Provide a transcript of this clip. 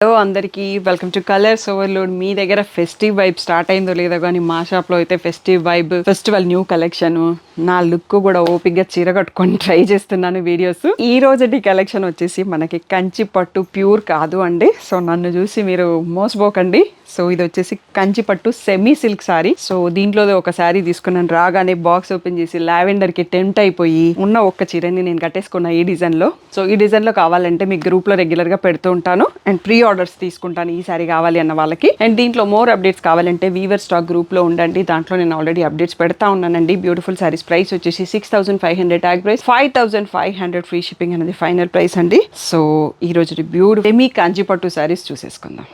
Hello అందరికీ welcome to colours overload. మీ దగ్గర festive vibe start అయిందో లేదో కానీ మా షాప్లో అయితే festive vibe, festival new collection, నా లుక్ కూడా ఓపిక్గా చీర కట్టుకొని ట్రై చేస్తున్నాను వీడియోస్. ఈ రోజుటి కలెక్షన్ వచ్చేసి మనకి కంచి పట్టు ప్యూర్ కాదు అండి. సో నన్ను చూసి మీరు మోసపోకండి. సో ఇది వచ్చేసి కంచి పట్టు సెమీ సిల్క్ సారీ. సో దీంట్లో ఒక శారీ తీసుకున్నాను. రాగానే బాక్స్ ఓపెన్ చేసి లావెండర్ కి టెంప్ట్ అయిపోయి ఉన్న ఒక్క చీరని నేను కట్టేసుకున్నా ఈ డిజైన్ లో. సో ఈ డిజైన్ లో కావాలంటే మీకు గ్రూప్ లో రెగ్యులర్ గా పెడుతూ ఉంటాను అండ్ ప్రీ ఆర్డర్స్ తీసుకుంటాను ఈ సారీ కావాలి అన్న వాళ్ళకి. అండ్ దీంట్లో మోర్ అప్డేట్స్ కావాలంటే వీవర్ స్టాక్ గ్రూప్ లో ఉండండి. దాంట్లో నేను ఆల్రెడీ అప్డేట్స్ పెడతా ఉన్నానండి. బ్యూటిఫుల్ సారీస్ ప్రైస్ వచ్చేసి 6,500 ట్యాగ్ ప్రైస్, 5,500 ఫ్రీ షిప్పింగ్ అనేది ఫైనల్ ప్రైస్ అండి. సో ఈ రోజు బ్యూటిఫుల్ సెమీ కాంచి పట్టు సారీస్ చూసేసుకుందాం.